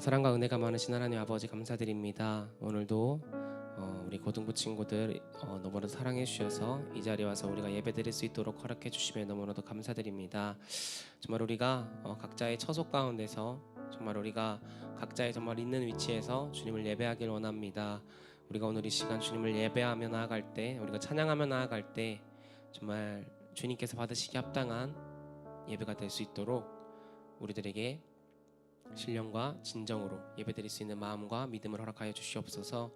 사랑과 은혜가 많으신 하나님 아버지 감사드립니다. 오늘도 우리 고등부 친구들 너무나도 사랑해 주셔서 이 자리에 와서 우리가 예배드릴 수 있도록 허락해 주시며 너무나도 감사드립니다. 정말 우리가 각자의 처소 가운데서 정말 우리가 각자의 정말 있는 위치에서 주님을 예배하길 원합니다. 우리가 오늘 이 시간 주님을 예배하며 나아갈 때, 우리가 찬양하며 나아갈 때 정말 주님께서 받으시기 합당한 예배가 될 수 있도록 우리들에게 신령과 진정으로 예배드릴 수 있는 마음과 믿음을 허락하여 주시옵소서.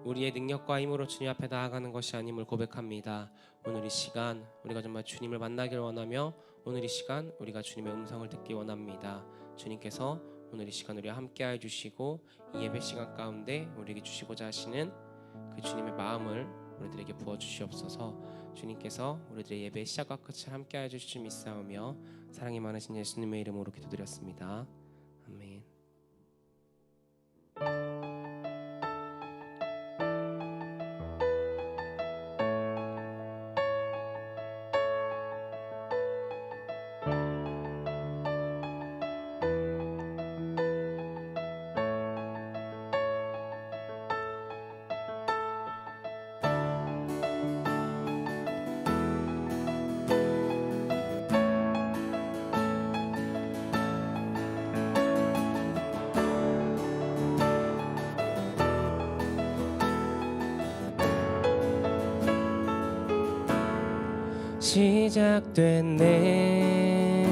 우리의 능력과 힘으로 주님 앞에 나아가는 것이 아님을 고백합니다. 오늘 이 시간 우리가 정말 주님을 만나길 원하며 오늘 이 시간 우리가 주님의 음성을 듣기 원합니다. 주님께서 오늘 이 시간 우리와 함께하여 주시고 이 예배 시간 가운데 우리에게 주시고자 하시는 그 주님의 마음을 우리들에게 부어주시옵소서. 주님께서 우리들의 예배 시작과 끝을 함께하여 주실 줄 믿사오며 사랑이 많으신 예수님의 이름으로 기도드렸습니다. 아멘. 시작됐네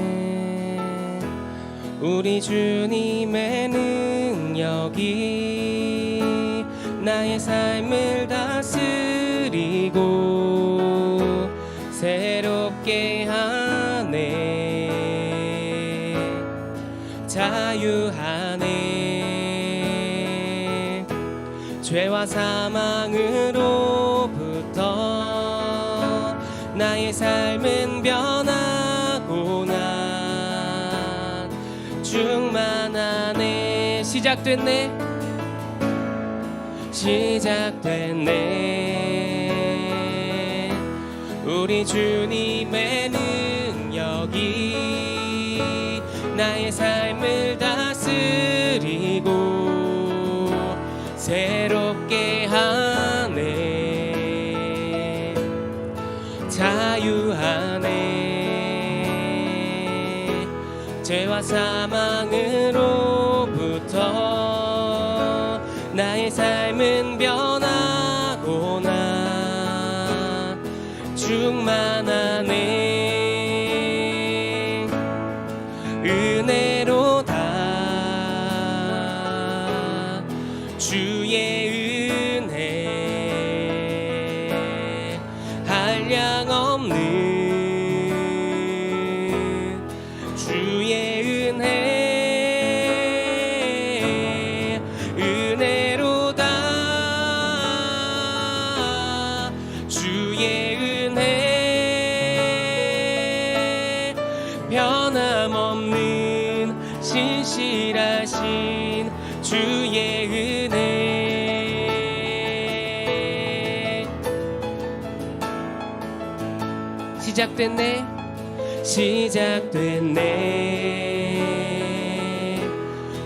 우리 주님의 능력이 나의 삶을 다스리고 새롭게 하네 자유하네 죄와 사망으로부터 나의 삶은 변하고 난 충만하네 시작됐네 시작됐네 우리 주님의 능력이 나의 삶을 다스리고 새롭게 하네 자유하네 죄와 사망으로부터 나의 삶은 변하고 난 충만하네 은혜로다 주의 은혜 한량없는 주의 은혜 은혜로다 주의 은혜 변함없는 신실하신 주의 은혜 시작됐네 시작됐네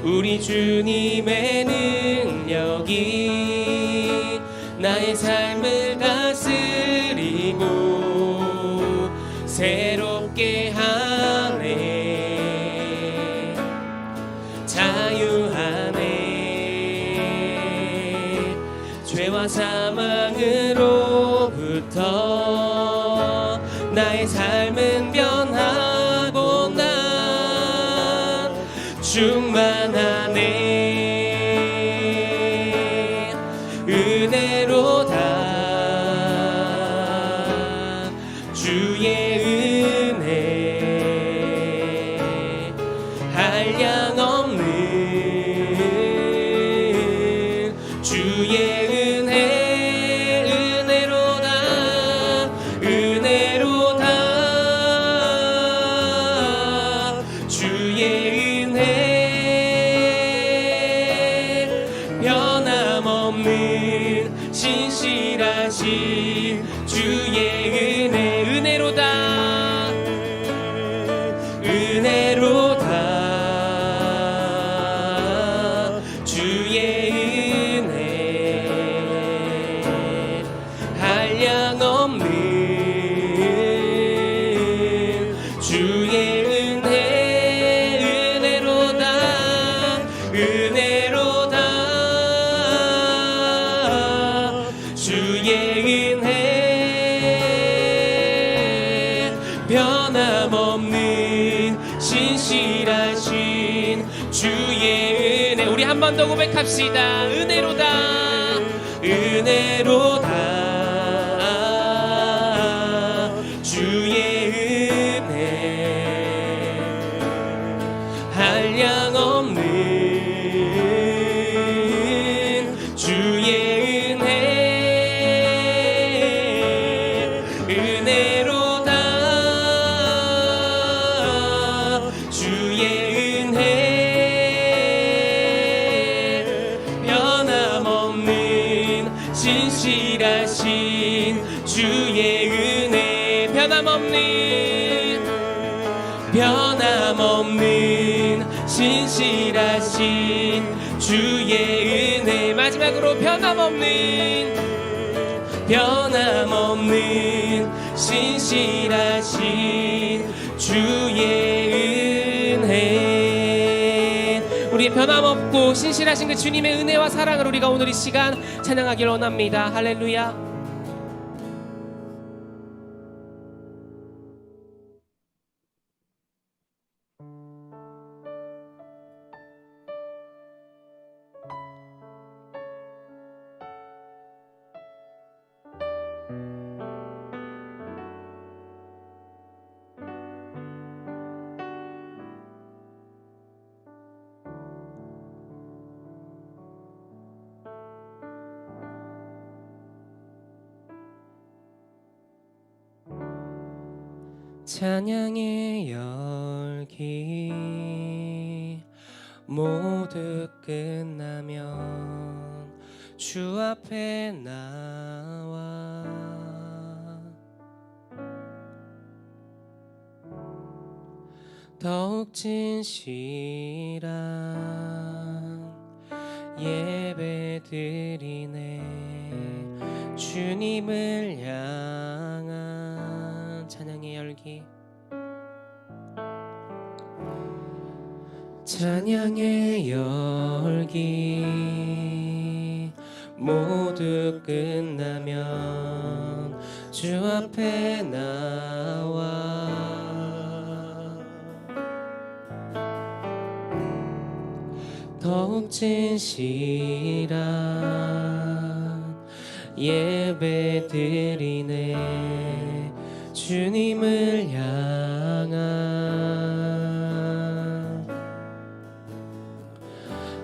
우리 주님의 능력이 나의 삶을 다스리고 새롭게 하네 자유하네 죄와 사망으로부터 나의 삶은 변하고 난 충만하네 은혜로다 주의 은혜 한량없는 주의 은혜 은혜로다 은혜로다 주의 은혜 변함없는 신실하신 주의 은혜 은혜로다 은혜로다 주의 은혜. 우리 한 번 더 고백합시다. 은혜로다 은혜로다 주의 은혜 한량없는 주의 은혜 은혜로다 주의 은혜 변함없는 신실하신 주의 은혜 변함없는 신실하신 주의 은혜 마지막으로 변함없는 신실하신 주의 은혜. 우리 변함없고 신실하신 그 주님의 은혜와 사랑을 우리가 오늘 이 시간 찬양하길 원합니다. 할렐루야. 찬양의 열기 모두 끝나면 주 앞에 나와 더욱 진실한 예배 드리네. 주님을 향한 찬양의 열기 찬양의 열기 모두 끝나면 주 앞에 나와 더욱 진실한 예배 드리네. 주님을 향한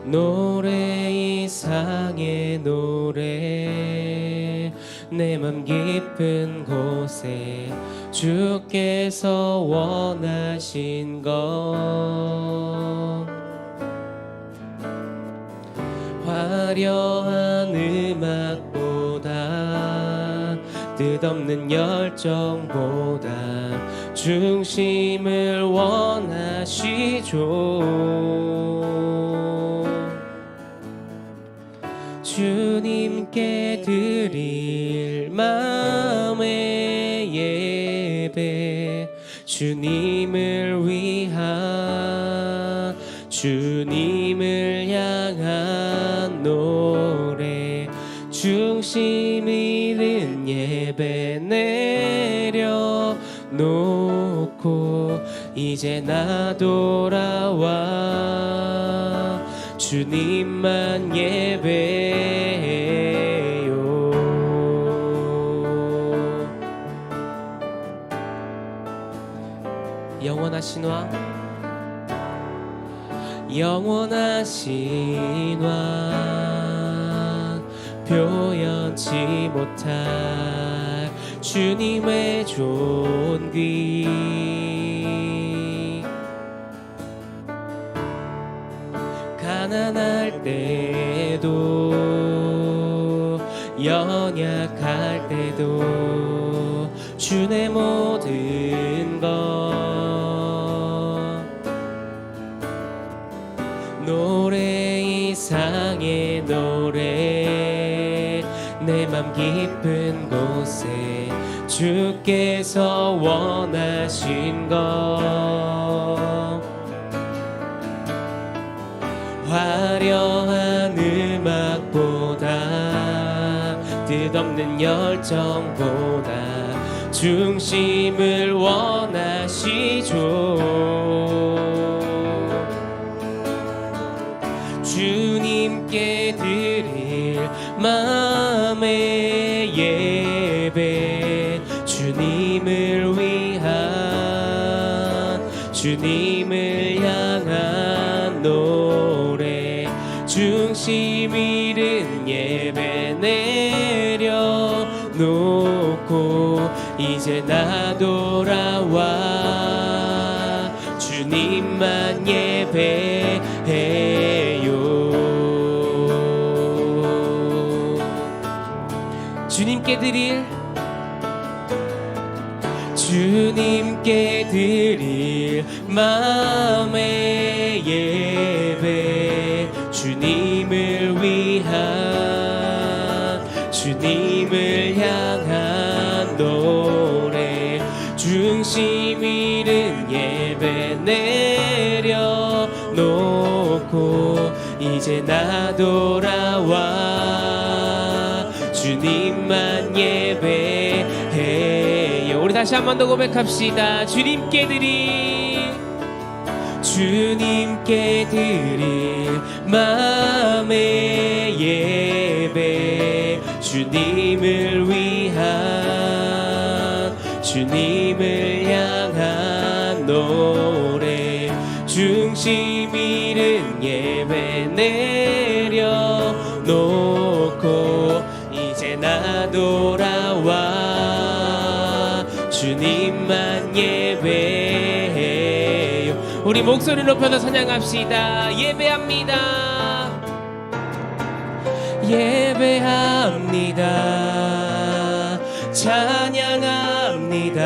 노래 이상의 노래 내 맘 깊은 곳에 주께서 원하신 것 화려한 음악보다 뜻없는 열정보다 중심을 원하시죠. 주님께 드릴 마음의 예배 주님을 위한 주님을 향한 노래 중심 있는 예배 내려놓고 이제 나 돌아와 주님만 예배해요. 영원하신 왕 영원하신 왕 표현치 못할 주님의 존귀 가난할 때도 연약할 때도 주의 모든 것 노래 이상의 노래 내 맘 깊은 곳에 주께서 원하신 것 화려한 음악보다 뜻없는 열정보다 중심을 원하시죠. 주님께 드릴 마음의 예배, 주님을 위한, 주님을 향한 노래, 중심 잃은 예배 내려놓고 이제 나 돌아와 주님만 예배해요. 주님께 드릴 마음의 예배, 주님을 위한, 주님을 향한 노래, 중심 잃은 예배 내려놓고 이제 나 돌아와 주님만 예배해요. 우리 다시 한 번 더 고백합시다. 주님께 드릴 마음의 예배, 주님을 위한, 주님을 향한 노래, 중심 잃은 예배 내려놓고 이제 나 돌아와 주님만 예배해요. 우리 목소리 높여서 찬양합시다. 예배합니다. 예배합니다. 찬양합니다.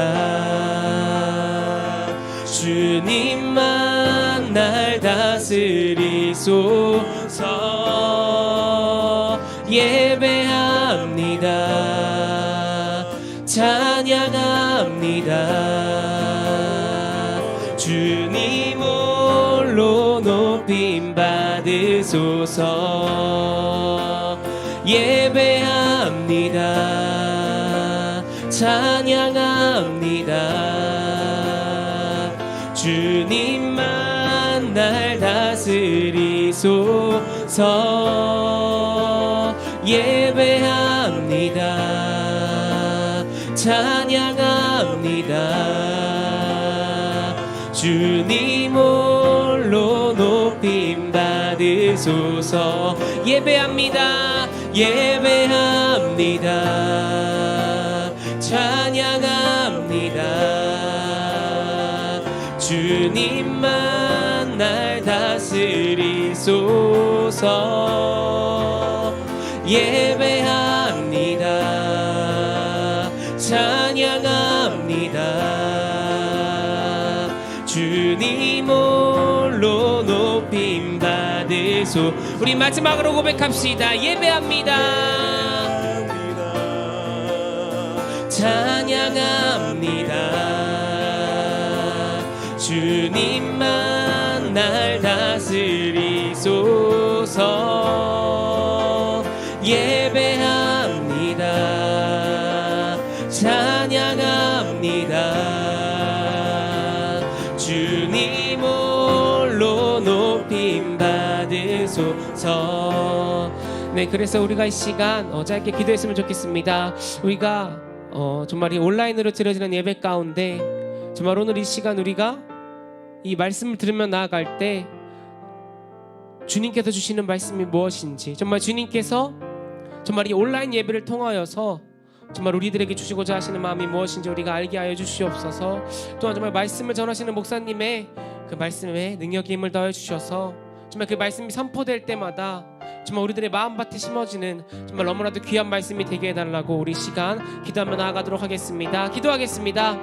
주님만 날 다스리소서. 예배합니다. 찬양합니다. 주님 홀로 높임 받으소서. 예배합니다. 찬양합니다. 주님만 날 다스리소서. 예배합니다. 찬양합니다. 주님 홀로 높임 받으소서. 예배합니다. 예배합니다. 찬양합니다. 주님만 날 다스리소서. 예배합니다. 찬양합니다. 주님 홀로 높임 받으소. 우리 마지막으로 고백합시다. 예배합니다. 찬양합니다. 주님만 날 다스리소서. 예배합니다. 찬양합니다. 주님 홀로 높임 받으소서. 네, 그래서 우리가 이 시간 짧게 기도했으면 좋겠습니다. 우리가 정말 이 온라인으로 드려지는 예배 가운데 정말 오늘 이 시간 우리가 이 말씀을 들으며 나아갈 때 주님께서 주시는 말씀이 무엇인지, 정말 주님께서 정말 이 온라인 예배를 통하여서 정말 우리들에게 주시고자 하시는 마음이 무엇인지 우리가 알게 하여 주시옵소서. 또한 정말 말씀을 전하시는 목사님의 그 말씀에 능력의 힘을 더해 주셔서 정말 그 말씀이 선포될 때마다 정말 우리들의 마음밭에 심어지는 정말 너무나도 귀한 말씀이 되게 해달라고 우리 시간 기도하며 나아가도록 하겠습니다. 기도하겠습니다.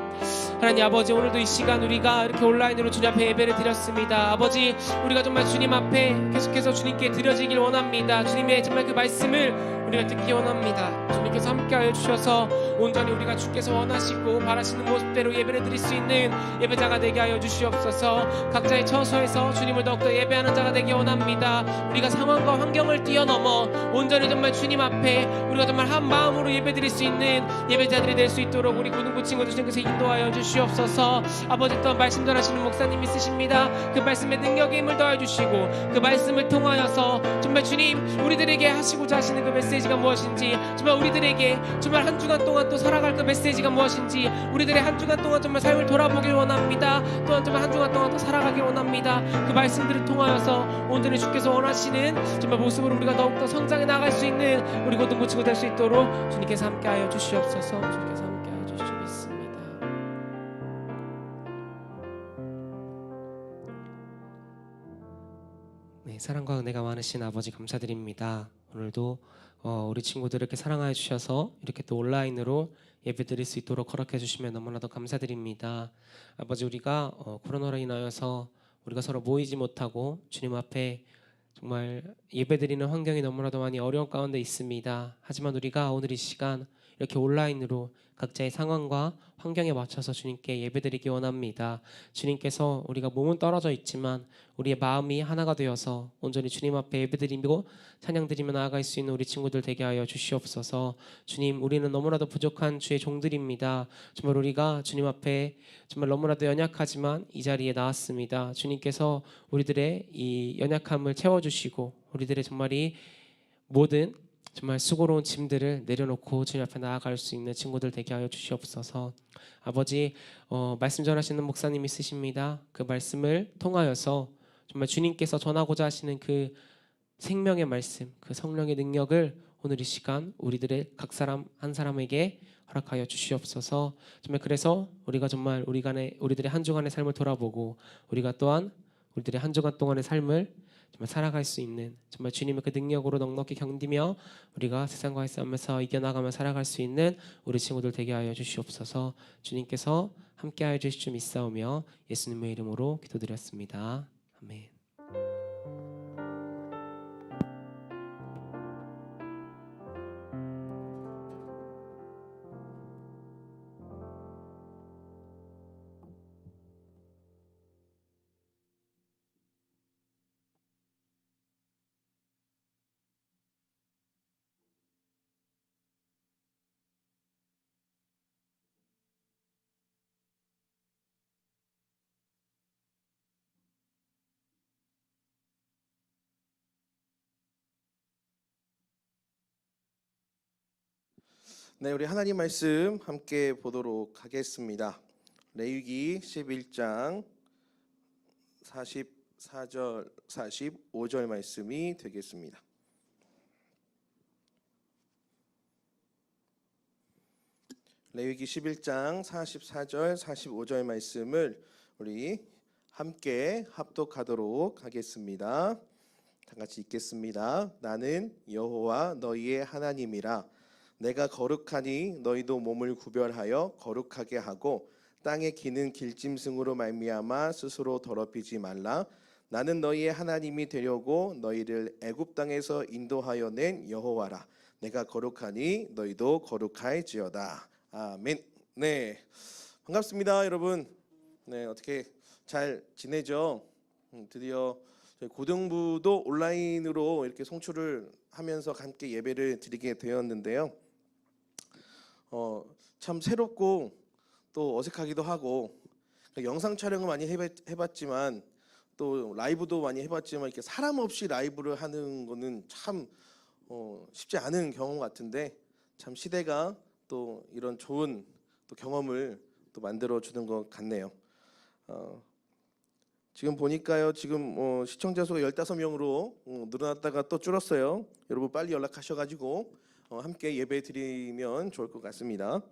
하나님 아버지, 오늘도 이 시간 우리가 이렇게 온라인으로 주님 앞에 예배를 드렸습니다. 아버지, 우리가 정말 주님 앞에 계속해서 주님께 드려지길 원합니다. 주님의 정말 그 말씀을 우리가 듣기 원합니다. 주님께서 함께하여 주셔서 온전히 우리가 주께서 원하시고 바라시는 모습대로 예배를 드릴 수 있는 예배자가 되게 하여 주시옵소서. 각자의 처소에서 주님을 더욱더 예배하는 자가 되기 원합니다. 우리가 상황과 환경 환경을 뛰어넘어 온전히 정말 주님 앞에 우리가 정말 한 마음으로 예배드릴 수 있는 예배자들이 될 수 있도록 우리 고등부 친구들 주님께서 인도하여 주시옵소서. 아버지, 또 말씀 전하시는 목사님 있으십니다. 그 말씀에 능력의 힘을 더해주시고 그 말씀을 통하여서 정말 주님 우리들에게 하시고자 하시는 그 메시지가 무엇인지, 정말 우리들에게 정말 한 주간 동안 또 살아갈 그 메시지가 무엇인지, 우리들의 한 주간 동안 정말 삶을 돌아보길 원합니다. 또한 정말 한 주간 동안 또 살아가길 원합니다. 그 말씀들을 통하여서 온전히 주께서 원하시는 정말 모습으로 우리가 더욱더 성장해 나갈 수 있는 우리 고등부 친구 될 수 있도록 주님께서 함께하여 주시옵소서. 주님께서 함께하여 주시겠습니다. 네, 사랑과 은혜가 많으신 아버지 감사드립니다. 오늘도 우리 친구들 이렇게 사랑하여 주셔서 이렇게 또 온라인으로 예배드릴 수 있도록 허락해 주시면 너무나도 감사드립니다. 아버지, 우리가 코로나로 인하여서 우리가 서로 모이지 못하고 주님 앞에 정말 예배드리는 환경이 너무나도 많이 어려운 가운데 있습니다. 하지만 우리가 오늘 이 시간 이렇게 온라인으로 각자의 상황과 환경에 맞춰서 주님께 예배드리기 원합니다. 주님께서 우리가 몸은 떨어져 있지만 우리의 마음이 하나가 되어서 온전히 주님 앞에 예배드리고 찬양드리며 나아갈 수 있는 우리 친구들 되게 하여 주시옵소서. 주님, 우리는 너무나도 부족한 주의 종들입니다. 정말 우리가 주님 앞에 정말 너무나도 연약하지만 이 자리에 나왔습니다. 주님께서 우리들의 이 연약함을 채워주시고 우리들의 정말 이 모든 정말 수고로운 짐들을 내려놓고 주님 앞에 나아갈 수 있는 친구들 되게 하여 주시옵소서. 아버지, 말씀 전하시는 목사님 있으십니다. 그 말씀을 통하여서 정말 주님께서 전하고자 하시는 그 생명의 말씀, 그 성령의 능력을 오늘 이 시간 우리들의 각 사람 한 사람에게 허락하여 주시옵소서. 정말 그래서 우리가 정말 우리들의 한 주간의 삶을 돌아보고 우리가 또한 우리들의 한 주간 동안의 삶을 정말 살아갈 수 있는 정말 주님의 그 능력으로 넉넉히 견디며 우리가 세상과의 싸움에서 이겨나가며 살아갈 수 있는 우리 친구들 되게 하여 주시옵소서. 주님께서 함께하여 주실 줄 믿사오며 예수님의 이름으로 기도드렸습니다. 아멘. 네, 우리 하나님 말씀 함께 보도록 하겠습니다. 레위기 11장 44절 45절 말씀이 되겠습니다. 레위기 11장 44절 45절 말씀을 우리 함께 합독하도록 하겠습니다. 다 같이 읽겠습니다. 나는 여호와 너희의 하나님이라. 내가 거룩하니 너희도 몸을 구별하여 거룩하게 하고 땅에 기는 길짐승으로 말미암아 스스로 더럽히지 말라. 나는 너희의 하나님이 되려고 너희를 애굽 땅에서 인도하여 낸 여호와라. 내가 거룩하니 너희도 거룩할지어다. 아멘. 네, 반갑습니다, 여러분. 네, 어떻게 잘 지내죠? 드디어 저희 고등부도 온라인으로 이렇게 송출을 하면서 함께 예배를 드리게 되었는데요. 참 새롭고 또 어색하기도 하고, 영상 촬영을 많이 해봤지만 또 라이브도 많이 해봤지만 이렇게 사람 없이 라이브를 하는 거는 참 쉽지 않은 경험 같은데, 참 시대가 또 이런 좋은 또 경험을 또 만들어 주는 것 같네요. 지금 보니까요, 지금 시청자 수가 15명으로 늘어났다가 또 줄었어요. 여러분 빨리 연락하셔가지고 함께 예배 드리면 좋을 것 같습니다.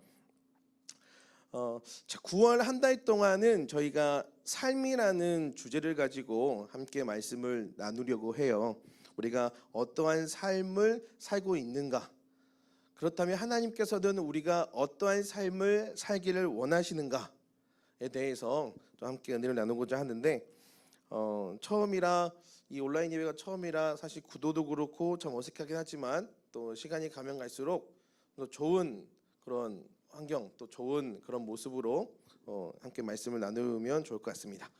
9월 한 달 동안은 저희가 삶이라는 주제를 가지고 함께 말씀을 나누려고 해요. 우리가 어떠한 삶을 살고 있는가? 그렇다면 하나님께서는 우리가 어떠한 삶을 살기를 원하시는가에 대해서 또 함께 은혜를 나누고자 하는데, 처음이라 이 온라인 예배가 처음이라 사실 구도도 그렇고 참 어색하긴 하지만 또 시간이 가면 갈수록 또 좋은 그런 환경, 또 좋은 그런 모습으로 함께 말씀을 나누면 좋을 것 같습니다.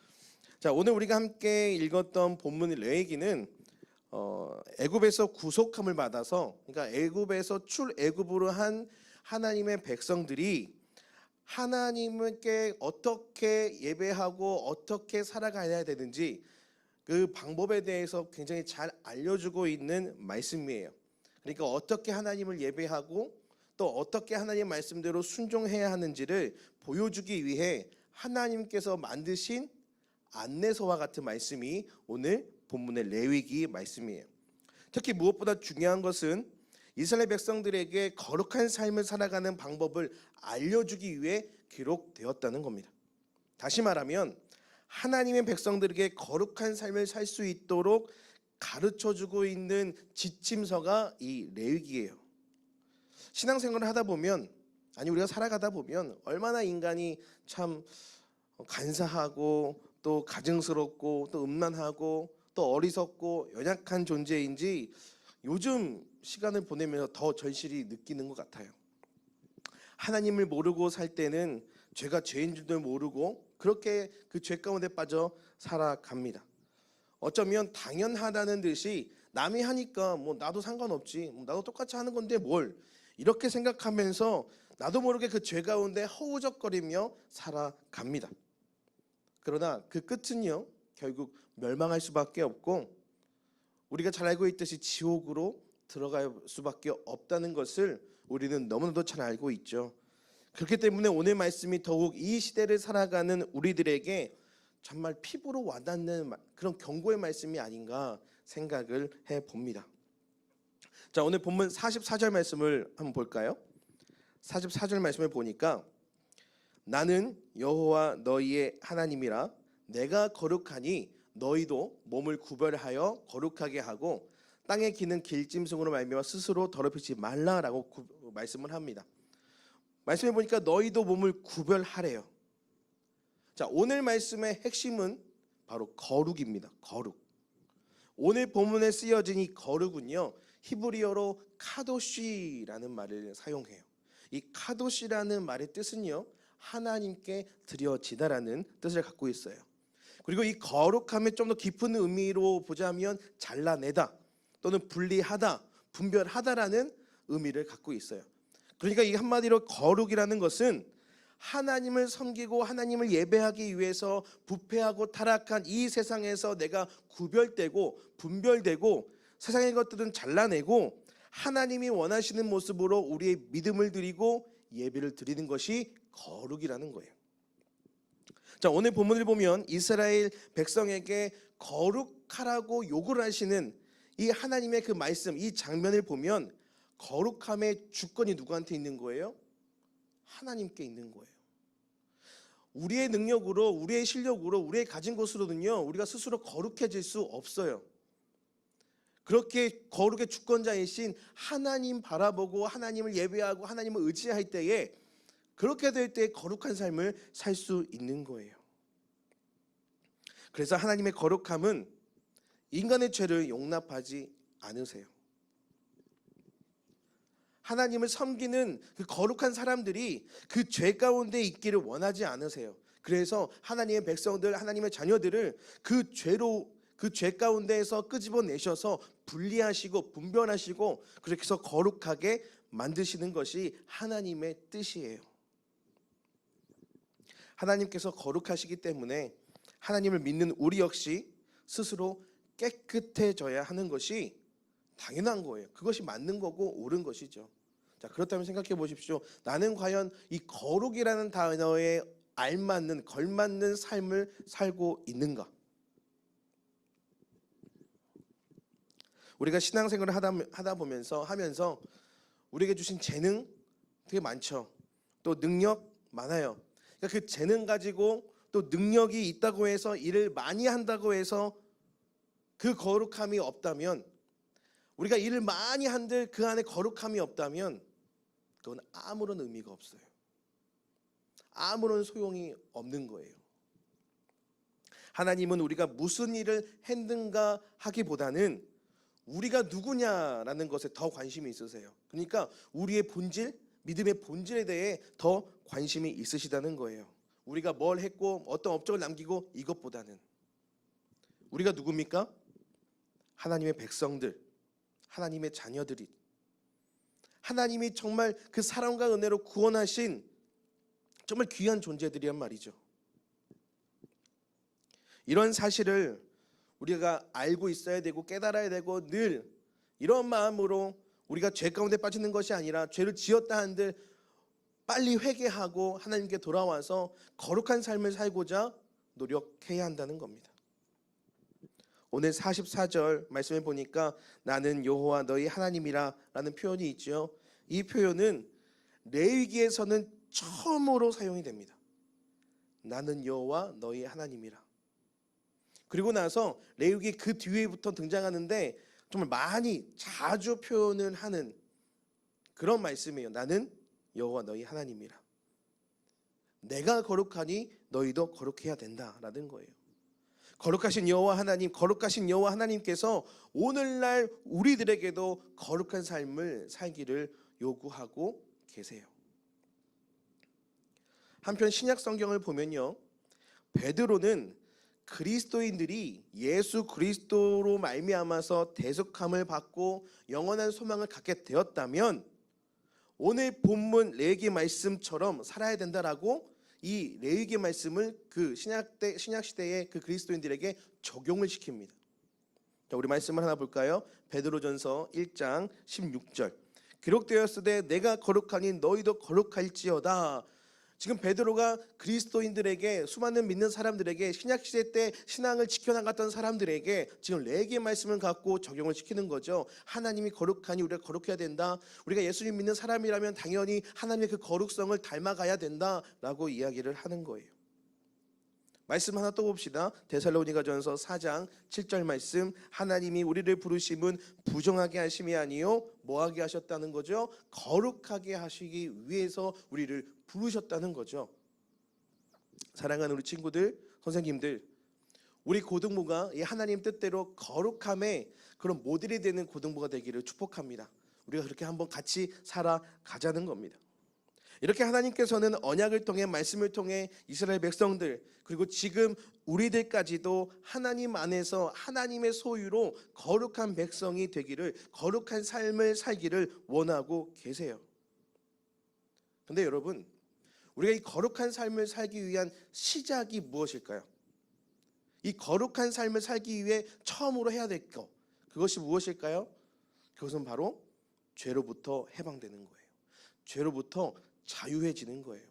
자, 오늘 우리가 함께 읽었던 본문 레위기는 애굽에서 구속함을 받아서, 그러니까 애굽에서 출애굽으로 한 하나님의 백성들이 하나님께 어떻게 예배하고 어떻게 살아가야 되는지 그 방법에 대해서 굉장히 잘 알려주고 있는 말씀이에요. 그러니까 어떻게 하나님을 예배하고 또 어떻게 하나님 말씀대로 순종해야 하는지를 보여주기 위해 하나님께서 만드신 안내서와 같은 말씀이 오늘 본문의 레위기 말씀이에요. 특히 무엇보다 중요한 것은 이스라엘 백성들에게 거룩한 삶을 살아가는 방법을 알려주기 위해 기록되었다는 겁니다. 다시 말하면 하나님의 백성들에게 거룩한 삶을 살 수 있도록 가르쳐주고 있는 지침서가 이 레위기예요. 신앙생활을 하다 보면, 아니 우리가 살아가다 보면 얼마나 인간이 참 간사하고 또 가증스럽고 또 음란하고 또 어리석고 연약한 존재인지 요즘 시간을 보내면서 더 절실히 느끼는 것 같아요. 하나님을 모르고 살 때는 죄가 죄인 줄도 모르고 그렇게 그 죄 가운데 빠져 살아갑니다. 어쩌면 당연하다는 듯이 남이 하니까 뭐 나도 상관없지, 나도 똑같이 하는 건데 뭘, 이렇게 생각하면서 나도 모르게 그 죄 가운데 허우적거리며 살아갑니다. 그러나 그 끝은요, 결국 멸망할 수밖에 없고 우리가 잘 알고 있듯이 지옥으로 들어갈 수밖에 없다는 것을 우리는 너무나도 잘 알고 있죠. 그렇기 때문에 오늘 말씀이 더욱 이 시대를 살아가는 우리들에게 정말 피부로 와닿는 그런 경고의 말씀이 아닌가 생각을 해봅니다. 자, 오늘 본문 44절 말씀을 한번 볼까요? 44절 말씀을 보니까 나는 여호와 너희의 하나님이라 내가 거룩하니 너희도 몸을 구별하여 거룩하게 하고 땅에 기는 길짐승으로 말미암아 스스로 더럽히지 말라라고 말씀을 합니다. 말씀해 보니까 너희도 몸을 구별하래요. 자, 오늘 말씀의 핵심은 바로 거룩입니다. 거룩. 오늘 본문에 쓰여진 이 거룩은요, 히브리어로 카도시라는 말을 사용해요. 이 카도시라는 말의 뜻은요, 하나님께 드려지다라는 뜻을 갖고 있어요. 그리고 이 거룩함의 좀 더 깊은 의미로 보자면 잘라내다 또는 분리하다, 분별하다라는 의미를 갖고 있어요. 그러니까 이 한마디로 거룩이라는 것은 하나님을 섬기고 하나님을 예배하기 위해서 부패하고 타락한 이 세상에서 내가 구별되고 분별되고 세상의 것들은 잘라내고 하나님이 원하시는 모습으로 우리의 믿음을 드리고 예배를 드리는 것이 거룩이라는 거예요. 자, 오늘 본문을 보면 이스라엘 백성에게 거룩하라고 요구를 하시는 이 하나님의 그 말씀, 이 장면을 보면 거룩함의 주권이 누구한테 있는 거예요? 하나님께 있는 거예요. 우리의 능력으로, 우리의 실력으로, 우리의 가진 것으로는요, 우리가 스스로 거룩해질 수 없어요. 그렇게 거룩의 주권자이신 하나님 바라보고 하나님을 예배하고 하나님을 의지할 때에, 그렇게 될 때 거룩한 삶을 살 수 있는 거예요. 그래서 하나님의 거룩함은 인간의 죄를 용납하지 않으세요. 하나님을 섬기는 그 거룩한 사람들이 그 죄 가운데 있기를 원하지 않으세요. 그래서 하나님의 백성들, 하나님의 자녀들을 그 죄 가운데에서 끄집어내셔서 분리하시고 분별하시고 그렇게 해서 거룩하게 만드시는 것이 하나님의 뜻이에요. 하나님께서 거룩하시기 때문에 하나님을 믿는 우리 역시 스스로 깨끗해져야 하는 것이 당연한 거예요. 그것이 맞는 거고 옳은 것이죠. 자, 그렇다면 생각해 보십시오. 나는 과연 이 거룩이라는 단어에 알맞는, 걸맞는 삶을 살고 있는가? 우리가 신앙생활을 하면서 우리에게 주신 재능 되게 많죠. 또 능력 많아요. 그러니까 그 재능 가지고 또 능력이 있다고 해서 일을 많이 한다고 해서 그 거룩함이 없다면, 우리가 일을 많이 한들 그 안에 거룩함이 없다면 그건 아무런 의미가 없어요. 아무런 소용이 없는 거예요. 하나님은 우리가 무슨 일을 했는가 하기보다는 우리가 누구냐라는 것에 더 관심이 있으세요. 그러니까 우리의 본질, 믿음의 본질에 대해 더 관심이 있으시다는 거예요. 우리가 뭘 했고 어떤 업적을 남기고 이것보다는 우리가 누굽니까? 하나님의 백성들, 하나님의 자녀들이 하나님이 정말 그 사랑과 은혜로 구원하신 정말 귀한 존재들이란 말이죠. 이런 사실을 우리가 알고 있어야 되고 깨달아야 되고 늘 이런 마음으로 우리가 죄 가운데 빠지는 것이 아니라 죄를 지었다 한들 빨리 회개하고 하나님께 돌아와서 거룩한 삶을 살고자 노력해야 한다는 겁니다. 오늘 44절 말씀에 보니까 나는 여호와 너희 하나님이라 라는 표현이 있죠. 이 표현은 레위기에서는 처음으로 사용이 됩니다. 나는 여호와 너희 하나님이라. 그리고 나서 레위기 그 뒤에부터 등장하는데 정말 많이 자주 표현을 하는 그런 말씀이에요. 나는 여호와 너희 하나님이라. 내가 거룩하니 너희도 거룩해야 된다라는 거예요. 거룩하신 여호와 하나님, 거룩하신 여호와 하나님께서 오늘날 우리들에게도 거룩한 삶을 살기를 요구하고 계세요. 한편 신약 성경을 보면요, 베드로는 그리스도인들이 예수 그리스도로 말미암아서 대속함을 받고 영원한 소망을 갖게 되었다면 오늘 본문 레위기 말씀처럼 살아야 된다라고 이 레위기 말씀을 그 신약 시대의 그 그리스도인들에게 적용을 시킵니다. 자, 우리 말씀을 하나 볼까요? 베드로전서 1장 16절. 기록되었으되 내가 거룩하니 너희도 거룩할지어다. 지금 베드로가 그리스도인들에게, 수많은 믿는 사람들에게, 신약 시대 때 신앙을 지켜나갔던 사람들에게 지금 레위기의 말씀을 갖고 적용을 시키는 거죠. 하나님이 거룩하니 우리가 거룩해야 된다. 우리가 예수님 믿는 사람이라면 당연히 하나님의 그 거룩성을 닮아가야 된다라고 이야기를 하는 거예요. 말씀 하나 또 봅시다. 데살로니가전서 4장 7절 말씀. 하나님이 우리를 부르심은 부정하게 하심이 아니요 뭐하게 하셨다는 거죠? 거룩하게 하시기 위해서 우리를 부르셨다는 거죠. 사랑하는 우리 친구들, 선생님들, 우리 고등부가 이 하나님 뜻대로 거룩함의 그런 모델이 되는 고등부가 되기를 축복합니다. 우리가 그렇게 한번 같이 살아가자는 겁니다. 이렇게 하나님께서는 언약을 통해, 말씀을 통해 이스라엘 백성들, 그리고 지금 우리들까지도 하나님 안에서 하나님의 소유로 거룩한 백성이 되기를, 거룩한 삶을 살기를 원하고 계세요. 근데 여러분, 우리가 이 거룩한 삶을 살기 위한 시작이 무엇일까요? 이 거룩한 삶을 살기 위해 처음으로 해야 될 것, 그것이 무엇일까요? 그것은 바로 죄로부터 해방되는 거예요. 죄로부터 자유해지는 거예요.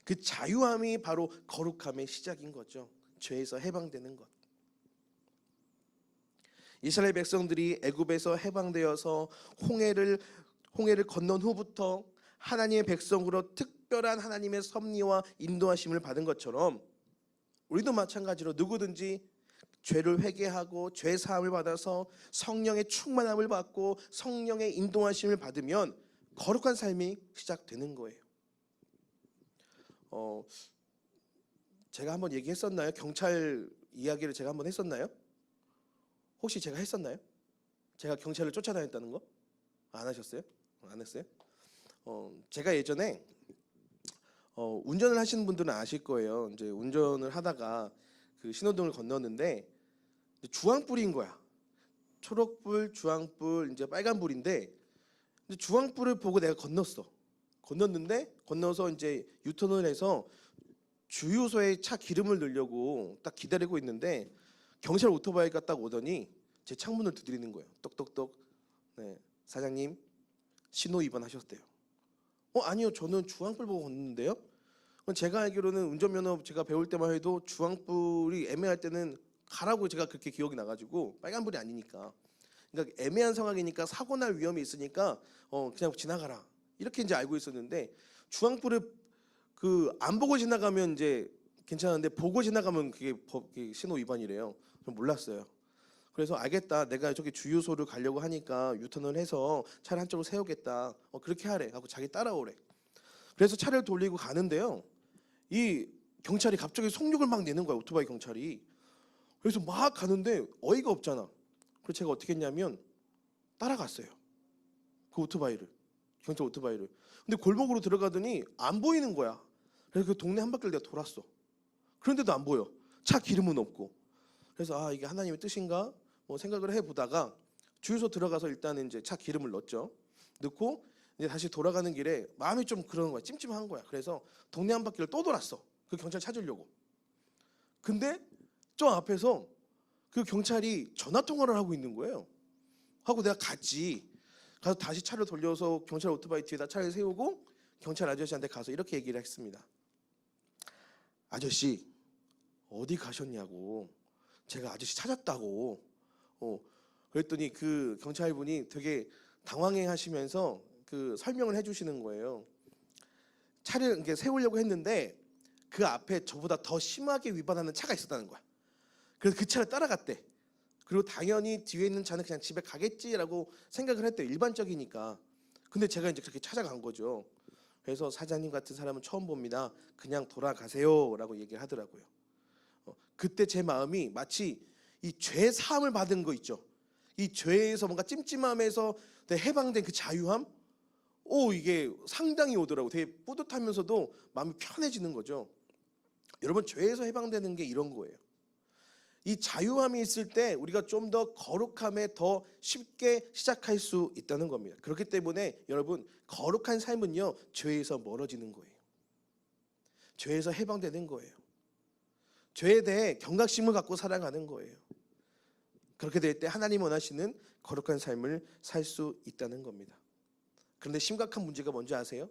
그 자유함이 바로 거룩함의 시작인 거죠. 죄에서 해방되는 것. 이스라엘 백성들이 애굽에서 해방되어서 홍해를 건넌 후부터 하나님의 백성으로 특별한 하나님의 섭리와 인도하심을 받은 것처럼 우리도 마찬가지로 누구든지 죄를 회개하고 죄 사함을 받아서 성령의 충만함을 받고 성령의 인도하심을 받으면 거룩한 삶이 시작되는 거예요. 제가 한번 얘기했었나요? 경찰 이야기를 제가 한번 했었나요? 혹시 제가 했었나요? 제가 경찰을 쫓아다녔다는 거? 안 하셨어요? 안 했어요? 제가 예전에 운전을 하시는 분들은 아실 거예요. 이제 운전을 하다가 그 신호등을 건너는데 주황불인 거야. 초록불, 주황불, 이제 빨간불인데 주황불을 보고 내가 건넜는데 건너서 이제 유턴을 해서 주유소에 차 기름을 넣으려고 딱 기다리고 있는데 경찰 오토바이가 딱 오더니 제 창문을 두드리는 거예요. 똑똑똑. 네, 사장님 신호 위반하셨대요. 아니요, 저는 주황불 보고 건넜는데요. 제가 알기로는 운전면허 제가 배울 때만 해도 주황불이 애매할 때는 가라고 제가 그렇게 기억이 나가지고, 빨간불이 아니니까. 그러니까 애매한 상황이니까 사고 날 위험이 있으니까 그냥 지나가라 이렇게 이제 알고 있었는데, 주황불을 안 보고 지나가면 이제 괜찮은데 보고 지나가면 그게 신호 위반이래요. 전 몰랐어요. 그래서 알겠다, 내가 저기 주유소를 가려고 하니까 유턴을 해서 차를 한쪽으로 세우겠다, 그렇게 하래 하고 자기 따라오래. 그래서 차를 돌리고 가는데요, 이 경찰이 갑자기 속력을 막 내는 거야, 오토바이 경찰이. 그래서 막 가는데 어이가 없잖아. 그래서 제가 어떻게 했냐면 따라갔어요, 그 오토바이를, 경찰 오토바이를. 근데 골목으로 들어가더니 안 보이는 거야. 그래서 그 동네 한 바퀴를 내가 돌았어. 그런데도 안 보여. 차 기름은 없고. 그래서 이게 하나님의 뜻인가? 생각을 해보다가 주유소 들어가서 일단은 이제 차 기름을 넣었죠. 넣고 이제 다시 돌아가는 길에 마음이 좀 그러는 거야. 찜찜한 거야. 그래서 동네 한 바퀴를 또 돌았어. 그 경찰 찾으려고. 근데 저 앞에서 그 경찰이 전화 통화를 하고 있는 거예요. 하고 내가 갔지. 가서 다시 차를 돌려서 경찰 오토바이 뒤에다 차를 세우고 경찰 아저씨한테 가서 이렇게 얘기를 했습니다. 아저씨 어디 가셨냐고. 제가 아저씨 찾았다고. 그랬더니 그 경찰분이 되게 당황해 하시면서 그 설명을 해주시는 거예요. 차를 이렇게 세우려고 했는데 그 앞에 저보다 더 심하게 위반하는 차가 있었다는 거야. 그래서 그 차를 따라갔대. 그리고 당연히 뒤에 있는 차는 그냥 집에 가겠지라고 생각을 했대. 일반적이니까. 근데 제가 이제 그렇게 찾아간 거죠. 그래서 사장님 같은 사람은 처음 봅니다. 그냥 돌아가세요라고 얘기를 하더라고요. 그때 제 마음이 마치 이 죄 사함을 받은 거 있죠. 이 죄에서 뭔가 찜찜함에서 해방된 그 자유함. 이게 상당히 오더라고. 되게 뿌듯하면서도 마음이 편해지는 거죠. 여러분 죄에서 해방되는 게 이런 거예요. 이 자유함이 있을 때 우리가 좀 더 거룩함에 더 쉽게 시작할 수 있다는 겁니다. 그렇기 때문에 여러분 거룩한 삶은요 죄에서 멀어지는 거예요. 죄에서 해방되는 거예요. 죄에 대해 경각심을 갖고 살아가는 거예요. 그렇게 될 때 하나님 원하시는 거룩한 삶을 살 수 있다는 겁니다. 그런데 심각한 문제가 뭔지 아세요?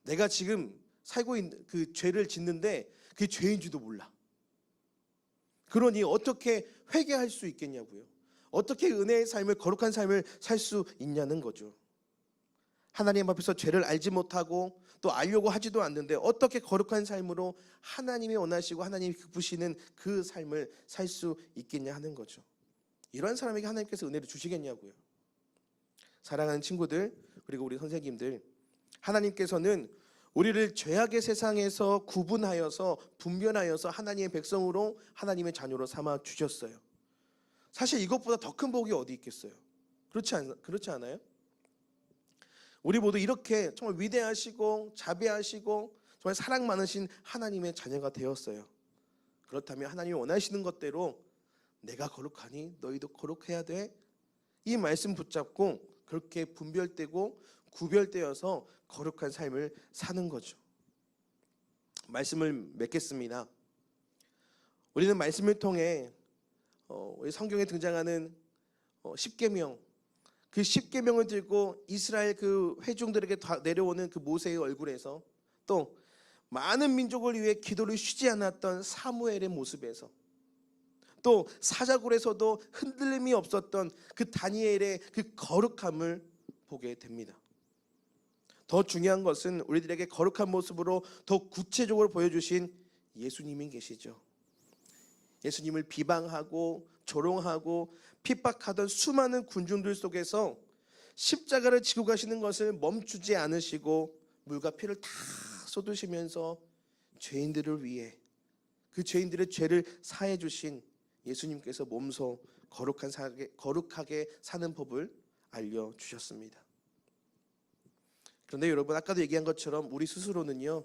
내가 지금 살고 있는 그 죄를 짓는데 그게 죄인지도 몰라. 그러니 어떻게 회개할 수 있겠냐고요. 어떻게 은혜의 삶을 거룩한 삶을 살 수 있냐는 거죠. 하나님 앞에서 죄를 알지 못하고 또 알려고 하지도 않는데 어떻게 거룩한 삶으로 하나님이 원하시고 하나님이 기쁘시는 그 삶을 살 수 있겠냐 하는 거죠. 이런 사람에게 하나님께서 은혜를 주시겠냐고요. 사랑하는 친구들 그리고 우리 선생님들, 하나님께서는 우리를 죄악의 세상에서 구분하여서 분별하여서 하나님의 백성으로 하나님의 자녀로 삼아 주셨어요. 사실 이것보다 더 큰 복이 어디 있겠어요? 그렇지 않아요? 우리 모두 이렇게 정말 위대하시고 자비하시고 정말 사랑 많으신 하나님의 자녀가 되었어요. 그렇다면 하나님이 원하시는 것대로 내가 거룩하니 너희도 거룩해야 돼. 이 말씀 붙잡고 그렇게 분별되고 구별되어서 거룩한 삶을 사는 거죠. 말씀을 맺겠습니다. 우리는 말씀을 통해 우리 성경에 등장하는 10계명, 그 10계명을 들고 이스라엘 그 회중들에게 내려오는 그 모세의 얼굴에서 또 많은 민족을 위해 기도를 쉬지 않았던 사무엘의 모습에서 또 사자굴에서도 흔들림이 없었던 그 다니엘의 그 거룩함을 보게 됩니다. 더 중요한 것은 우리들에게 거룩한 모습으로 더 구체적으로 보여주신 예수님이 계시죠. 예수님을 비방하고 조롱하고 핍박하던 수많은 군중들 속에서 십자가를 지고 가시는 것을 멈추지 않으시고 물과 피를 다 쏟으시면서 죄인들을 위해 그 죄인들의 죄를 사해 주신 예수님께서 몸소 거룩하게 사는 법을 알려주셨습니다. 그런데 여러분 아까도 얘기한 것처럼 우리 스스로는요,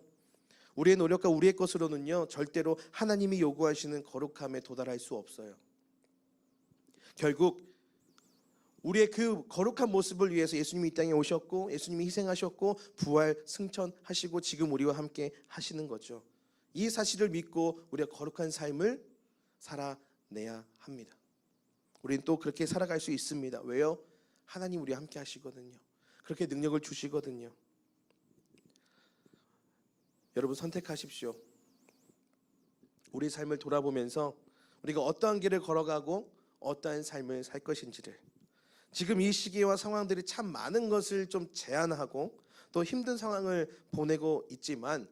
우리의 노력과 우리의 것으로는요 절대로 하나님이 요구하시는 거룩함에 도달할 수 없어요. 결국 우리의 그 거룩한 모습을 위해서 예수님이 이 땅에 오셨고 예수님이 희생하셨고 부활 승천하시고 지금 우리와 함께 하시는 거죠. 이 사실을 믿고 우리가 거룩한 삶을 살아내야 합니다. 우리는 또 그렇게 살아갈 수 있습니다. 왜요? 하나님 우리와 함께 하시거든요. 그렇게 능력을 주시거든요. 여러분 선택하십시오. 우리 삶을 돌아보면서 우리가 어떠한 길을 걸어가고 어떠한 삶을 살 것인지를, 지금 이 시기와 상황들이 참 많은 것을 좀 제한하고 또 힘든 상황을 보내고 있지만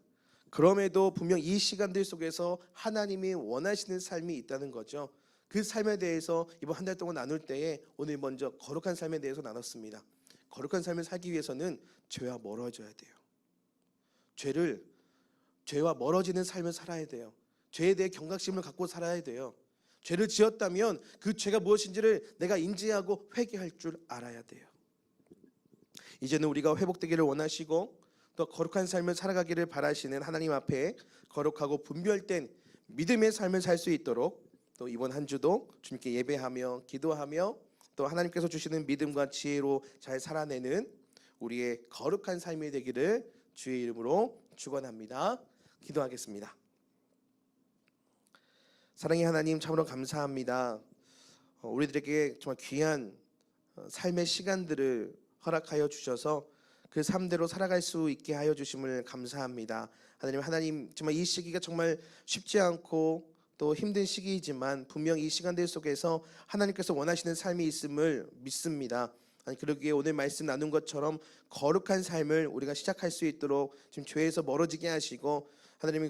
그럼에도 분명 이 시간들 속에서 하나님이 원하시는 삶이 있다는 거죠. 그 삶에 대해서 이번 한 달 동안 나눌 때에 오늘 먼저 거룩한 삶에 대해서 나눴습니다. 거룩한 삶을 살기 위해서는 죄와 멀어져야 돼요. 죄와 멀어지는 삶을 살아야 돼요. 죄에 대해 경각심을 갖고 살아야 돼요. 죄를 지었다면 그 죄가 무엇인지를 내가 인지하고 회개할 줄 알아야 돼요. 이제는 우리가 회복되기를 원하시고 또 거룩한 삶을 살아가기를 바라시는 하나님 앞에 거룩하고 분별된 믿음의 삶을 살 수 있도록 또 이번 한 주도 주님께 예배하며 기도하며 또 하나님께서 주시는 믿음과 지혜로 잘 살아내는 우리의 거룩한 삶이 되기를 주의 이름으로 축원합니다. 기도하겠습니다. 사랑의 하나님, 참으로 감사합니다. 우리들에게 정말 귀한 삶의 시간들을 허락하여 주셔서 그 삶대로 살아갈 수 있게 하여 주심을 감사합니다. 하나님 정말 이 시기가 정말 쉽지 않고 또 힘든 시기이지만 분명 이 시간들 속에서 하나님께서 원하시는 삶이 있음을 믿습니다. 그러기에 오늘 말씀 나눈 것처럼 거룩한 삶을 우리가 시작할 수 있도록 지금 죄에서 멀어지게 하시고 하나님이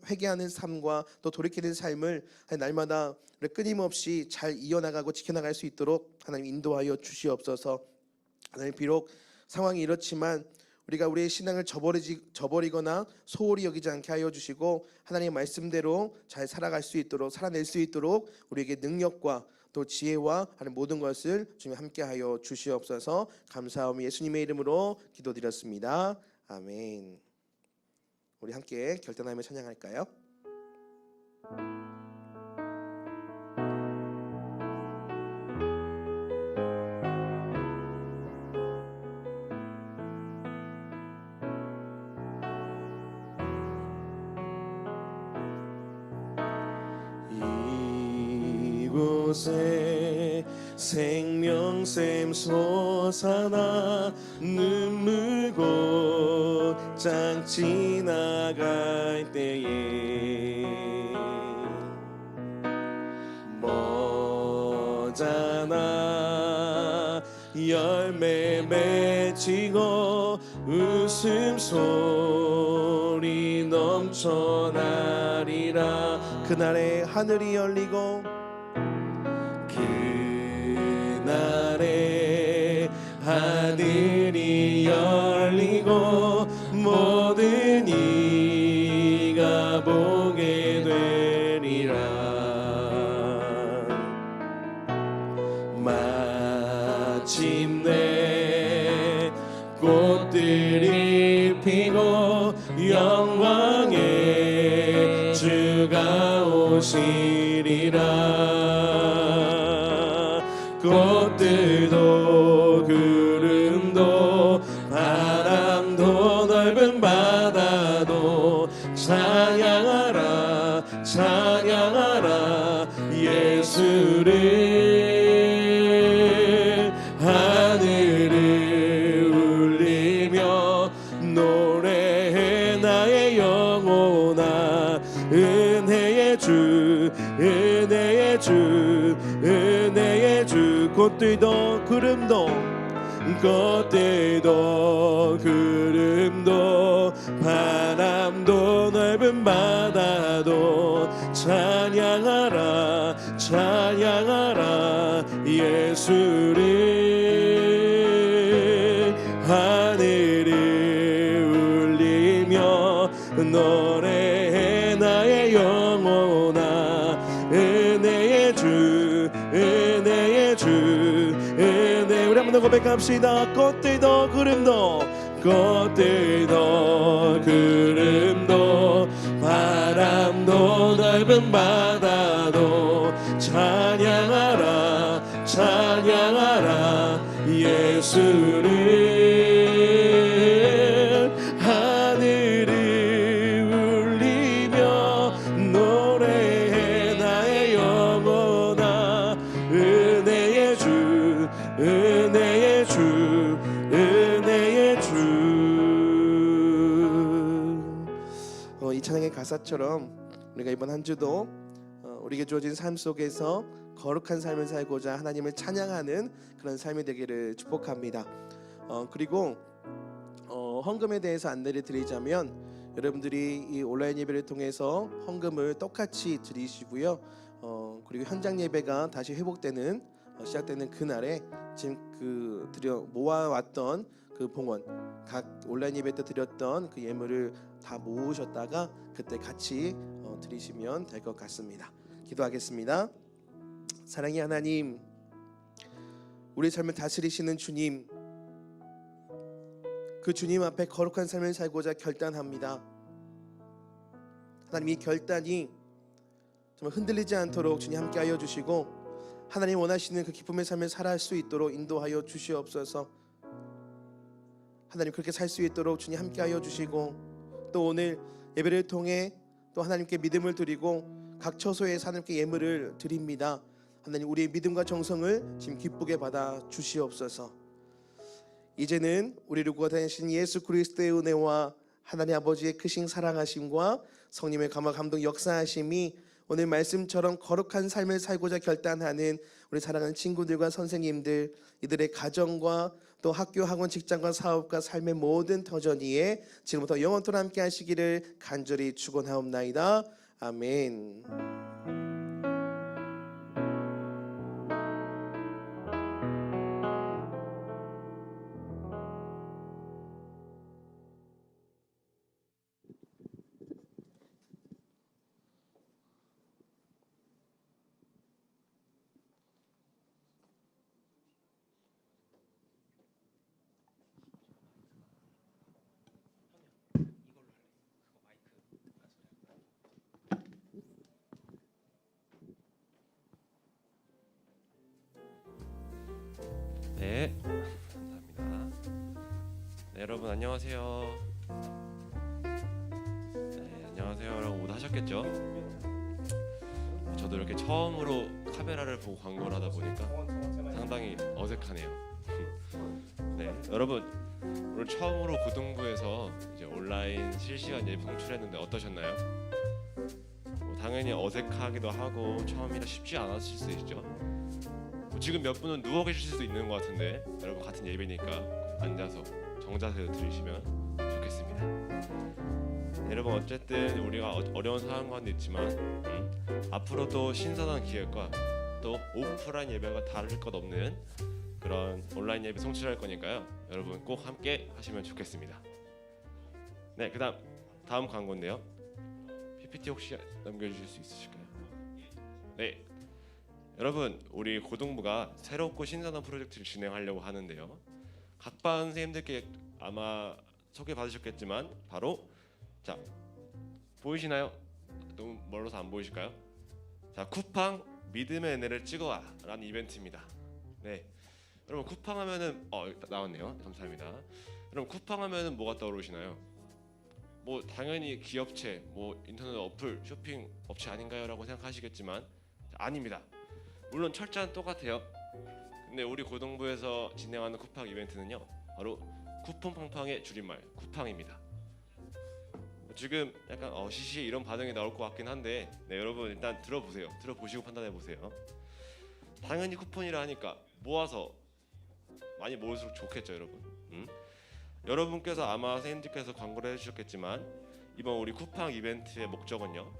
회개하는 삶과 또 돌이키는 삶을 날마다 끊임없이 잘 이어나가고 지켜나갈 수 있도록 하나님 인도하여 주시옵소서. 하나님 비록 상황이 이렇지만 우리가 우리의 신앙을 저버리거나 소홀히 여기지 않게 하여 주시고 하나님의 말씀대로 잘 살아갈 수 있도록 살아낼 수 있도록 우리에게 능력과 또 지혜와 하는 모든 것을 주님 함께하여 주시옵소서. 감사하며 예수님의 이름으로 기도드렸습니다. 아멘. 우리 함께 결단하며 찬양할까요? 이곳에 생명샘 솟아나 눈물 곧장 지나갈 때에 머잖아 열매 맺히고 웃음소리 넘쳐나리라. 그날에 하늘이 열리고 그날에 하늘이 열리고 모든 이가 보게 되리라. 마침내 꽃들이 피고 영광의 주가 오시리라. 꽃들도 구름도 바람도 넓은 바다도 찬양하라 찬양하라 예수를. 하늘을 울리며 노래해 나의 영혼아. 은혜의 주 은혜의 주 은혜의 주. 꽃들도 구름도 꽃들도 구름도 바람도 넓은 바다도 찬양하라 찬양하라 예수를. 하늘을 울리며 노래해 나의 영혼아. 은혜의 주 은혜의 주 은혜. 우리 한번 더 고백합시다. 꽃들도 구름도 꽃들도 구름도 바람도 넓은 바다도 찬양하라 찬양하라 예수를. 하늘을 울리며 노래해 나의 영혼아. 은혜의 주 은혜의 주 은혜의 주. 이 찬양의 가사처럼 우리가 이번 한 주도 우리에게 주어진 삶 속에서 거룩한 삶을 살고자 하나님을 찬양하는 그런 삶이 되기를 축복합니다. 그리고 헌금에 대해서 안내를 드리자면 여러분들이 이 온라인 예배를 통해서 헌금을 똑같이 드리시고요. 그리고 현장 예배가 다시 회복되는 시작되는 그날에 지금 모아왔던 그 봉헌, 각 온라인 예배 때 드렸던 그 예물을 다 모으셨다가 그때 같이 드리시면 될 것 같습니다. 기도하겠습니다. 사랑의 하나님, 우리 삶을 다스리시는 주님, 그 주님 앞에 거룩한 삶을 살고자 결단합니다. 하나님, 이 결단이 정말 흔들리지 않도록 주님 함께하여 주시고 하나님 원하시는 그 기쁨의 삶을 살아갈 수 있도록 인도하여 주시옵소서. 하나님 그렇게 살 수 있도록 주님 함께하여 주시고 또 오늘 예배를 통해 또 하나님께 믿음을 드리고 각 처소에서 하나님께 예물을 드립니다. 하나님 우리의 믿음과 정성을 지금 기쁘게 받아 주시옵소서. 이제는 우리를 구원하신 예수 그리스도의 은혜와 하나님 아버지의 크신 사랑하심과 성령의 감화 감동 역사하심이 오늘 말씀처럼 거룩한 삶을 살고자 결단하는 우리 사랑하는 친구들과 선생님들, 이들의 가정과 또 학교, 학원, 직장과 사업과 삶의 모든 터전 위에 지금부터 영원토록 함께 하시기를 간절히 축원하옵나이다. 아멘. 네, 감사합니다. 네, 여러분 안녕하세요. 네, 안녕하세요라고 모두 하셨겠죠? 저도 이렇게 처음으로 카메라를 보고 광고를 하다 보니까 상당히 어색하네요. 네, 여러분 오늘 처음으로 고등부에서 이제 온라인 실시간 예배 송출했는데 어떠셨나요? 당연히 어색하기도 하고 처음이라 쉽지 않았을 수 있죠. 지금 몇 분은 누워 계실 수도 있는 것 같은데 여러분 같은 예배니까 앉아서 정자세로 들으시면 좋겠습니다. 여러분 어쨌든 우리가 어려운 상황 가운데 있지만 앞으로도 신선한 기획과 또 오프라인 예배가 다를 것 없는 그런 온라인 예배 송출할 거니까요. 여러분 꼭 함께 하시면 좋겠습니다. 네, 다음 광고인데요. PPT 혹시 넘겨주실 수 있으실까요? 네. 여러분 우리 고등부가 새롭고 신선한 프로젝트를 진행하려고 하는데요. 각 반 선생님들께 아마 소개 받으셨겠지만 바로 자 보이시나요? 너무 멀어서 안 보이실까요? 자 쿠팡 믿음의 은혜를 찍어와 라는 이벤트입니다. 네, 여러분 쿠팡 하면은 나왔네요. 감사합니다. 여러분 쿠팡 하면은 뭐가 떠오르시나요? 뭐 당연히 기업체, 뭐 인터넷 어플, 쇼핑 업체 아닌가요? 라고 생각하시겠지만 아닙니다. 물론 철자는 똑같아요. 근데 우리 고등부에서 진행하는 쿠팡 이벤트는요 바로 쿠폰 팡팡의 줄임말 쿠팡입니다. 지금 약간 시시 이런 반응이 나올 것 같긴 한데 네, 여러분 일단 들어보시고 판단해보세요. 당연히 쿠폰이라 하니까 모아서 많이 모을수록 좋겠죠 여러분. 여러분께서 아마 선생님들께서 광고를 해주셨겠지만 이번 우리 쿠팡 이벤트의 목적은요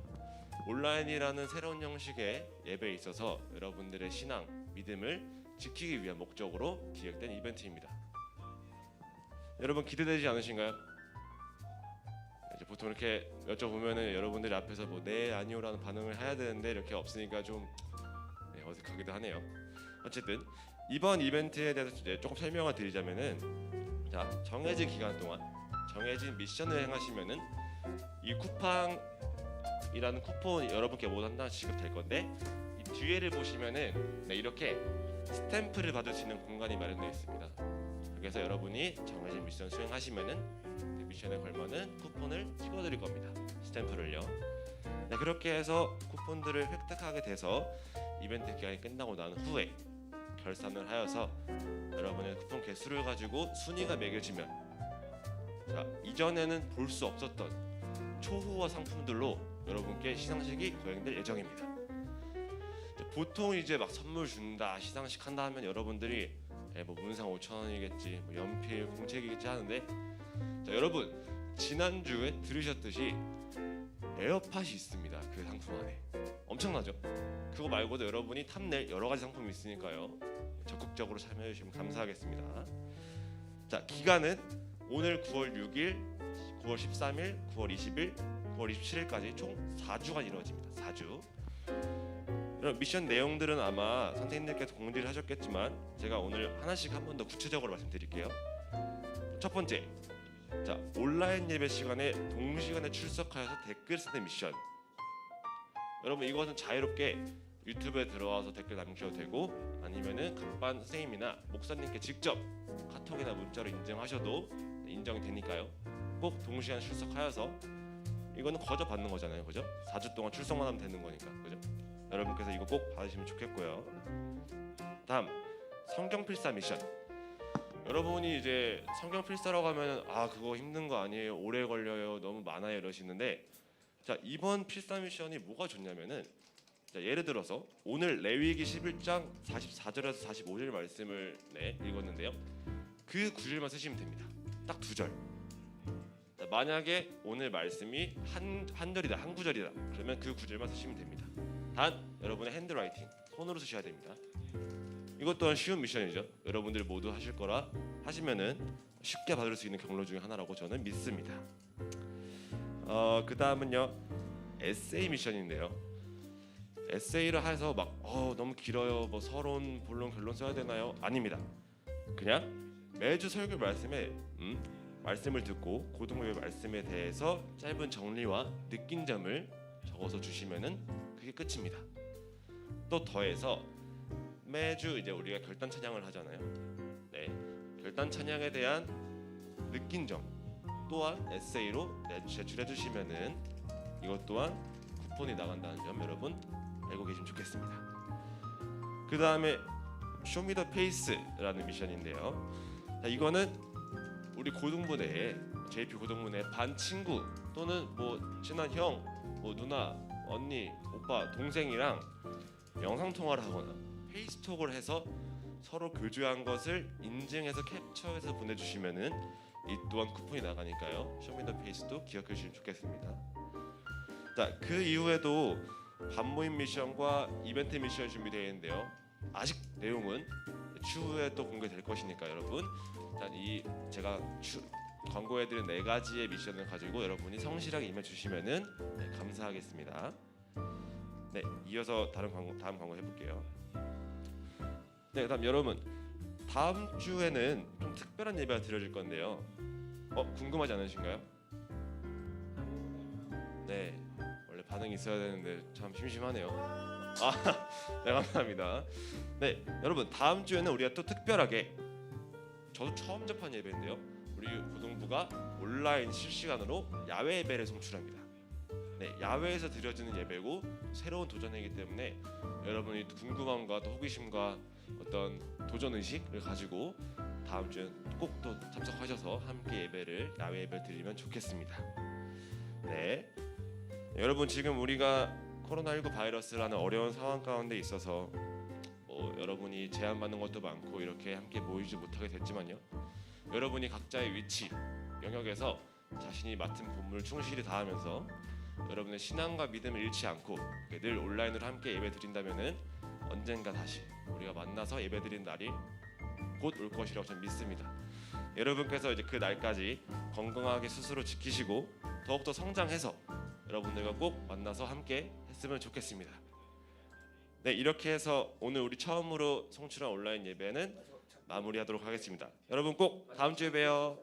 온라인이라는 새로운 형식의 예배에 있어서 여러분들의 신앙, 믿음을 지키기 위한 목적으로 기획된 이벤트입니다. 여러분 기대되지 않으신가요? 이제 보통 이렇게 여쭤보면은 여러분들이 앞에서 뭐 네, 아니요라는 반응을 해야 되는데 이렇게 없으니까 좀 어색하기도 하네요. 어쨌든 이번 이벤트에 대해서 조금 설명을 드리자면은 자 정해진 기간 동안 정해진 미션을 행하시면은 이 쿠팡 이라는 쿠폰 여러분께 모두 한 장씩 지급될 건데 이 뒤에를 보시면은 이렇게 스탬프를 받을 수 있는 공간이 마련되어 있습니다. 여기서 여러분이 정해진 미션 수행하시면은 그 미션에 걸맞는 쿠폰을 찍어드릴 겁니다. 스탬프를요. 네, 그렇게 해서 쿠폰들을 획득하게 돼서 이벤트 기간이 끝나고 난 후에 결산을 하여서 여러분의 쿠폰 개수를 가지고 순위가 매겨지면 자 이전에는 볼 수 없었던 초호화 상품들로 여러분께 시상식이 거행될 예정입니다. 보통 이제 막 선물 준다, 시상식 한다 하면 여러분들이 뭐 문상 5,000원이겠지, 뭐 연필, 공책이겠지 하는데 자, 여러분 지난주에 들으셨듯이 에어팟이 있습니다. 그 상품 안에 엄청나죠? 그거 말고도 여러분이 탐낼 여러 가지 상품이 있으니까요. 적극적으로 참여해 주시면 감사하겠습니다. 자, 기간은 오늘 9월 6일, 9월 13일, 9월 20일, 9월 27일까지 총 4주간 이루어집니다. 4주. 이런 미션 내용들은 아마 선생님들께서 공지를 하셨겠지만 제가 오늘 하나씩 한 번 더 구체적으로 말씀드릴게요. 첫 번째, 자 온라인 예배 시간에 동시간에 출석하여서 댓글 쓰는 미션. 여러분 이것은 자유롭게 유튜브에 들어와서 댓글 남기셔도 되고 아니면은 각반 선생님이나 목사님께 직접 카톡이나 문자로 인증하셔도 인정이 되니까요. 꼭 동시간 출석하여서 이거는 거저 받는 거잖아요, 그죠? 4주 동안 출석만 하면 되는 거니까, 그죠? 여러분께서 이거 꼭 받으시면 좋겠고요. 다음 성경 필사 미션. 여러분이 이제 성경 필사라고 하면 아 그거 힘든 거 아니에요, 오래 걸려요, 너무 많아요 이러시는데 자 이번 필사 미션이 뭐가 좋냐면은 자, 예를 들어서 오늘 레위기 11장 44절에서 45절 말씀을 읽었는데요. 그 구절만 쓰시면 됩니다. 딱 2절. 자, 만약에 오늘 말씀이 한 절이다, 한 구절이다. 그러면 그 구절만 쓰시면 됩니다. 단 여러분의 핸드라이팅 손으로 쓰셔야 됩니다. 이것 또한 쉬운 미션이죠. 여러분들 모두 하실 거라 하시면은 쉽게 받을 수 있는 경로 중에 하나라고 저는 믿습니다. 그 다음은요 에세이 미션인데요. 에세이를 해서 막 너무 길어요, 뭐 서론, 본론, 결론 써야 되나요? 아닙니다. 그냥 매주 설교 말씀에 말씀을 듣고 고등부의 말씀에 대해서 짧은 정리와 느낀 점을 적어서 주시면은 그게 끝입니다. 또 더해서 매주 이제 우리가 결단 찬양을 하잖아요. 네, 결단 찬양에 대한 느낀 점 또한 에세이로 제출해 주시면은 이것 또한 쿠폰이 나간다는 점 여러분 알고 계시면 좋겠습니다. 그 다음에 쇼미더 페이스라는 미션인데요. 자, 이거는 우리 고등부 내에 JP 고등부 내 반 친구 또는 뭐 친한 형, 뭐 누나, 언니, 오빠, 동생이랑 영상 통화를 하거나 페이스톡을 해서 서로 교주한 것을 인증해서 캡처해서 보내주시면은 이 또한 쿠폰이 나가니까요. 쇼미더 페이스도 기억해 주시면 좋겠습니다. 자, 그 이후에도 반모임 미션과 이벤트 미션이 준비되어 있는데요. 아직 내용은 추후에 또 공개될 것이니까 여러분, 자, 이 제가 광고해드린 4가지의 미션을 가지고 여러분이 성실하게 임해주시면은 감사하겠습니다. 네, 이어서 다음 광고 해볼게요. 네, 다음 여러분, 다음 주에는 좀 특별한 예배가 드려질 건데요. 궁금하지 않으신가요? 네, 원래 반응이 있어야 되는데 참 심심하네요. 네, 감사합니다. 네, 여러분 다음 주에는 우리가 또 특별하게 저도 처음 접한 예배인데요. 우리 고등부가 온라인 실시간으로 야외 예배를 송출합니다. 네, 야외에서 드려지는 예배고 새로운 도전이기 때문에 여러분이 궁금함과 또 호기심과 어떤 도전 의식을 가지고 다음 주에 꼭 또 참석하셔서 함께 야외 예배를 드리면 좋겠습니다. 네, 여러분 지금 우리가 코로나19 바이러스라는 어려운 상황 가운데 있어서 여러분이 제한받는 것도 많고 이렇게 함께 모이지 못하게 됐지만요. 여러분이 각자의 위치, 영역에서 자신이 맡은 본분을 충실히 다하면서 여러분의 신앙과 믿음을 잃지 않고 늘 온라인으로 함께 예배 드린다면은 언젠가 다시 우리가 만나서 예배 드린 날이 곧 올 것이라고 저는 믿습니다. 여러분께서 이제 그 날까지 건강하게 스스로 지키시고 더욱더 성장해서 여러분들과 꼭 만나서 함께 했으면 좋겠습니다. 네, 이렇게 해서 오늘 우리 처음으로 송출한 온라인 예배는 마무리하도록 하겠습니다. 여러분 꼭 다음 주에 봬요.